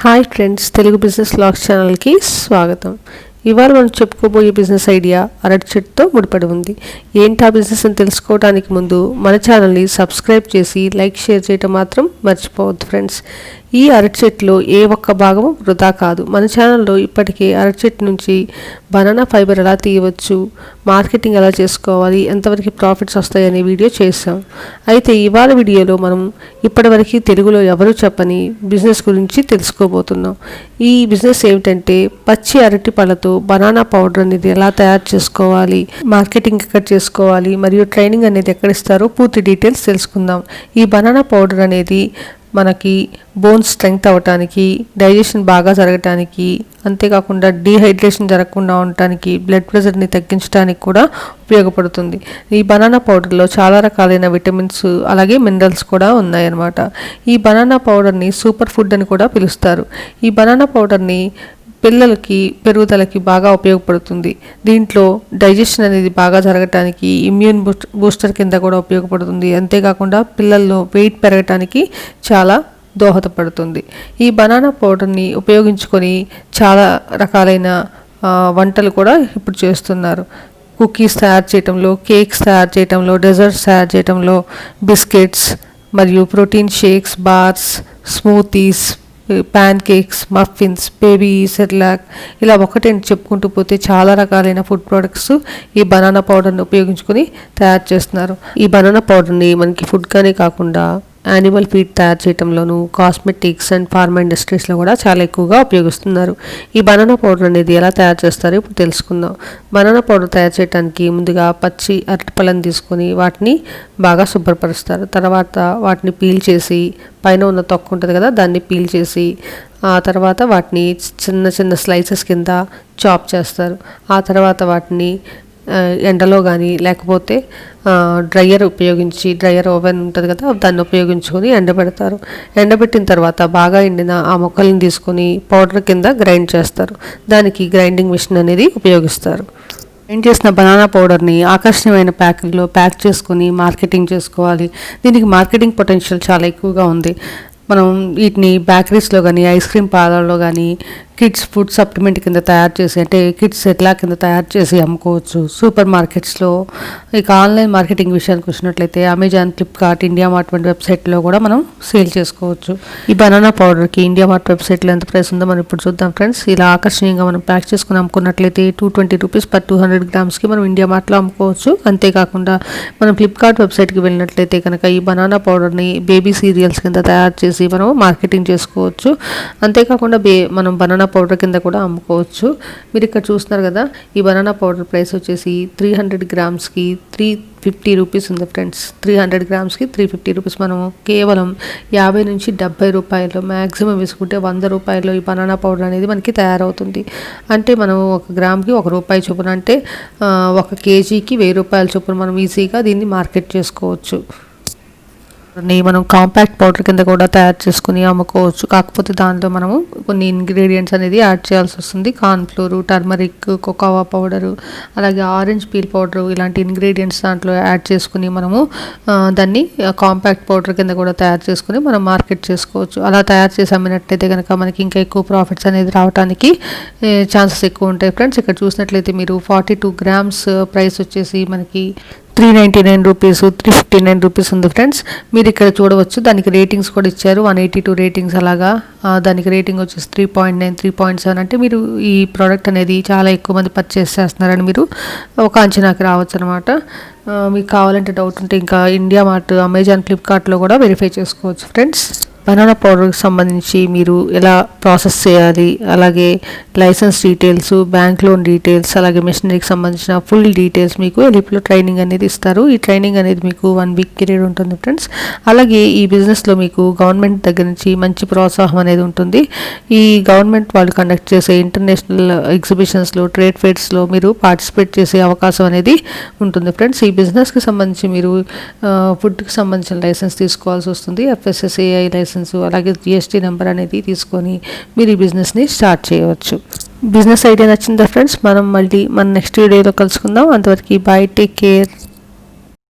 Hi friends, Telugu business vlogs ఛానల్కి స్వాగతం. ఇవాళ మనం చెప్పుకోబోయే బిజినెస్ ఐడియా అరటి చెట్టుతో ముడిపడి ఉంది. ఏంటి ఆ బిజినెస్ అని తెలుసుకోవడానికి ముందు మన ఛానల్ని సబ్స్క్రైబ్ చేసి లైక్ షేర్ చేయడం మాత్రం మర్చిపోవద్దు ఫ్రెండ్స్. ఈ అరటి చెట్టులో ఏ ఒక్క భాగము వృధా కాదు. మన ఛానల్లో ఇప్పటికే అరటి చెట్టు నుంచి బనానా ఫైబర్ ఎలా తీయవచ్చు, మార్కెటింగ్ ఎలా చేసుకోవాలి, ఎంతవరకు ప్రాఫిట్స్ వస్తాయనే వీడియో చేసాం. అయితే ఇవాళ వీడియోలో మనం ఇప్పటివరకు తెలుగులో ఎవరు చెప్పని బిజినెస్ గురించి తెలుసుకోబోతున్నాం. ఈ బిజినెస్ ఏమిటంటే పచ్చి అరటి పళ్ళతో బనానా పౌడర్ అనేది ఎలా తయారు చేసుకోవాలి, మార్కెటింగ్ ఎక్కడ చేసుకోవాలి మరియు ట్రైనింగ్ అనేది ఎక్కడ ఇస్తారో పూర్తి డీటెయిల్స్ తెలుసుకుందాం. ఈ బనానా పౌడర్ అనేది మనకి బోన్స్ స్ట్రెంగ్త్ అవ్వటానికి, డైజెషన్ బాగా జరగటానికి, అంతేకాకుండా డీహైడ్రేషన్ జరగకుండా ఉండటానికి, బ్లడ్ ప్రెషర్ని తగ్గించడానికి కూడా ఉపయోగపడుతుంది. ఈ బనానా పౌడర్లో చాలా రకాలైన విటమిన్స్ అలాగే మినరల్స్ కూడా ఉన్నాయన్నమాట. ఈ బనానా పౌడర్ని సూపర్ ఫుడ్ అని కూడా పిలుస్తారు. ఈ బనానా పౌడర్ని పిల్లలకి పెరుగుదలకి బాగా ఉపయోగపడుతుంది. దీంట్లో డైజెషన్ అనేది బాగా జరగటానికి, ఇమ్యూన్ బూస్టర్ కింద కూడా ఉపయోగపడుతుంది. అంతేకాకుండా పిల్లల్లో వెయిట్ పెరగటానికి చాలా దోహదపడుతుంది. ఈ బనానా పౌడర్ని ఉపయోగించుకొని చాలా రకాలైన వంటలు కూడా ఇప్పుడు చేస్తున్నారు. కుకీస్ తయారు చేయటంలో, కేక్స్ తయారు చేయటంలో, డెజర్ట్స్ తయారు చేయటంలో, బిస్కెట్స్ మరియు protein shakes, bars, smoothies, pan cakes, muffins, baby Cerelac, ఇలా ఒకటేంటి చెప్పుకుంటూ పోతే చాలా రకాలైన ఫుడ్ ప్రోడక్ట్స్ ఈ బనానా పౌడర్ని ఉపయోగించుకొని తయారు చేస్తున్నారు. ఈ బనానా పౌడర్ని మనకి ఫుడ్గానే కాకుండా యానిమల్ ఫీడ్ తయారు చేయడంలోనూ, కాస్మెటిక్స్ అండ్ ఫార్మా ఇండస్ట్రీస్లో కూడా చాలా ఎక్కువగా ఉపయోగిస్తున్నారు. ఈ బనానా పౌడర్ అనేది ఎలా తయారు చేస్తారో ఇప్పుడు తెలుసుకుందాం. బనానా పౌడర్ తయారు చేయడానికి ముందుగా పచ్చి అరటిపళ్ళని తీసుకొని వాటిని బాగా శుభ్రపరుస్తారు. తర్వాత వాటిని పీల్ చేసి, పైన ఉన్న తొక్క ఉంటుంది కదా, దాన్ని పీల్ చేసి ఆ తర్వాత వాటిని చిన్న చిన్న స్లైసెస్ కింద చాప్ చేస్తారు. ఆ తర్వాత వాటిని ఎండలో కానీ లేకపోతే డ్రయర్ ఉపయోగించి, డ్రయర్ ఓవెన్ ఉంటుంది కదా, దాన్ని ఉపయోగించుకొని ఎండబెడతారు. ఎండబెట్టిన తర్వాత బాగా ఎండిన ఆ మొక్కలను తీసుకొని పౌడర్ కింద గ్రైండ్ చేస్తారు. దానికి గ్రైండింగ్ మిషన్ అనేది ఉపయోగిస్తారు. గ్రైండ్ చేసిన బనానా పౌడర్ని ఆకర్షణీయమైన ప్యాకింగ్లో ప్యాక్ చేసుకొని మార్కెటింగ్ చేసుకోవాలి. దీనికి మార్కెటింగ్ పొటెన్షియల్ చాలా ఎక్కువగా ఉంది. మనం వీటిని బేకరీస్లో కానీ, ఐస్ క్రీమ్ పార్లర్లో కానీ, కిడ్స్ ఫుడ్ సప్లిమెంట్ కింద తయారు చేసి, అంటే కిడ్స్ సెట్లా కింద తయారు చేసి అమ్ముకోవచ్చు సూపర్ మార్కెట్స్లో. ఇక ఆన్లైన్ మార్కెటింగ్ విషయానికి వచ్చినట్లయితే అమెజాన్, ఫ్లిప్కార్ట్, ఇండియా మార్ట్ వంటి వెబ్సైట్లో కూడా మనం సేల్ చేసుకోవచ్చు. ఈ బనానా పౌడర్కి ఇండియా మార్ట్ వెబ్సైట్లో ఎంత ప్రైస్ ఉందో మనం ఇప్పుడు చూద్దాం ఫ్రెండ్స్. ఇలా ఆకర్షణీయంగా మనం ప్యాక్ చేసుకుని అమ్ముకున్నట్లయితే 220 రూపీస్ పర్ 200 గ్రామ్స్కి మనం ఇండియా మార్ట్లో అమ్ముకోవచ్చు. అంతేకాకుండా మనం ఫ్లిప్కార్ట్ వెబ్సైట్కి వెళ్ళినట్లయితే కనుక ఈ బనానా పౌడర్ని బేబీ సీరియల్స్ కింద తయారు చేసి మనం మార్కెటింగ్ చేసుకోవచ్చు. అంతేకాకుండా మనం బనానా పౌడర్ కింద కూడా అమ్ముకోవచ్చు. మీరు ఇక్కడ చూస్తున్నారు కదా, ఈ బనానా పౌడర్ ప్రైస్ వచ్చేసి 300 గ్రామ్స్కి 350 రూపీస్ ఉంది ఫ్రెండ్స్. 300 గ్రామ్స్కి 350 రూపీస్. మనము కేవలం 50 నుంచి 70 రూపాయలు, మ్యాక్సిమం వేసుకుంటే 100 రూపాయలు ఈ బనానా పౌడర్ అనేది మనకి తయారవుతుంది. అంటే మనం 1 గ్రామ్కి 1 రూపాయి చొప్పున, అంటే 1 కేజీకి 1000 రూపాయల చొప్పున మనం ఈజీగా దీన్ని మార్కెట్ చేసుకోవచ్చు. మనం కాంపాక్ట్ పౌడర్ కింద కూడా తయారు చేసుకుని అమ్ముకోవచ్చు. కాకపోతే దాంట్లో మనము కొన్ని ఇంగ్రీడియంట్స్ అనేది యాడ్ చేయాల్సి వస్తుంది. కార్న్ఫ్లోరు, టర్మరిక్, కోకోవా పౌడరు, అలాగే ఆరెంజ్ పీల్ పౌడరు, ఇలాంటి ఇంగ్రీడియంట్స్ దాంట్లో యాడ్ చేసుకుని మనము దాన్ని కాంపాక్ట్ పౌడర్ కింద కూడా తయారు చేసుకుని మనం మార్కెట్ చేసుకోవచ్చు. అలా తయారు చేసి అమ్మినట్లయితే కనుక మనకి ఇంకా ఎక్కువ ప్రాఫిట్స్ అనేది రావడానికి ఛాన్సెస్ ఎక్కువ ఉంటాయి ఫ్రెండ్స్. ఇక్కడ చూసినట్లయితే మీరు 42 గ్రామ్స్ ప్రైస్ వచ్చేసి మనకి 399 రూపీస్, 359 రూపీస్ ఉంది ఫ్రెండ్స్. మీరు ఇక్కడ చూడవచ్చు, దానికి రేటింగ్స్ కూడా ఇచ్చారు, 182 రేటింగ్స్. అలాగా దానికి రేటింగ్ వచ్చేసి 3.9, 3.7. అంటే మీరు ఈ ప్రోడక్ట్ అనేది చాలా ఎక్కువ మంది పర్చేస్ చేస్తున్నారని మీరు ఒక అంచనాకి రావచ్చు అనమాట. మీకు కావాలంటే డౌట్ ఉంటే ఇంకా ఇండియా మార్ట్, అమెజాన్, ఫ్లిప్కార్ట్లో కూడా వెరిఫై చేసుకోవచ్చు ఫ్రెండ్స్. బనానా పౌడర్కి సంబంధించి మీరు ఎలా ప్రాసెస్ చేయాలి, అలాగే licence details, bank loan details, అలాగే మిషనరీకి సంబంధించిన ఫుల్ డీటెయిల్స్ మీకు ఎలిప్లో ట్రైనింగ్ అనేది ఇస్తారు. ఈ ట్రైనింగ్ అనేది మీకు 1 వీక్ పీరియడ్ ఉంటుంది ఫ్రెండ్స్. అలాగే ఈ బిజినెస్లో మీకు గవర్నమెంట్ దగ్గర నుంచి మంచి ప్రోత్సాహం అనేది ఉంటుంది. ఈ గవర్నమెంట్ వాళ్ళు కండక్ట్ చేసే ఇంటర్నేషనల్ ఎగ్జిబిషన్స్లో, ట్రేడ్ ఫేర్స్లో మీరు పార్టిసిపేట్ చేసే అవకాశం అనేది ఉంటుంది ఫ్రెండ్స్. ఈ బిజినెస్కి సంబంధించి మీరు ఫుడ్కి సంబంధించిన లైసెన్స్ తీసుకోవాల్సి వస్తుంది. FSSAI లైసెన్స్, అలాగే GST నెంబర్ అనేది తీసుకొని మీరు ఈ బిజినెస్ని స్టార్ట్ చేయవచ్చు. బిజినెస్ ఐడియా నచ్చిందా ఫ్రెండ్స్? మనం మళ్ళీ మన నెక్స్ట్ వీడియోలో కలుసుకుందాం. అంతవరకు బాయ్, టేక్ కేర్.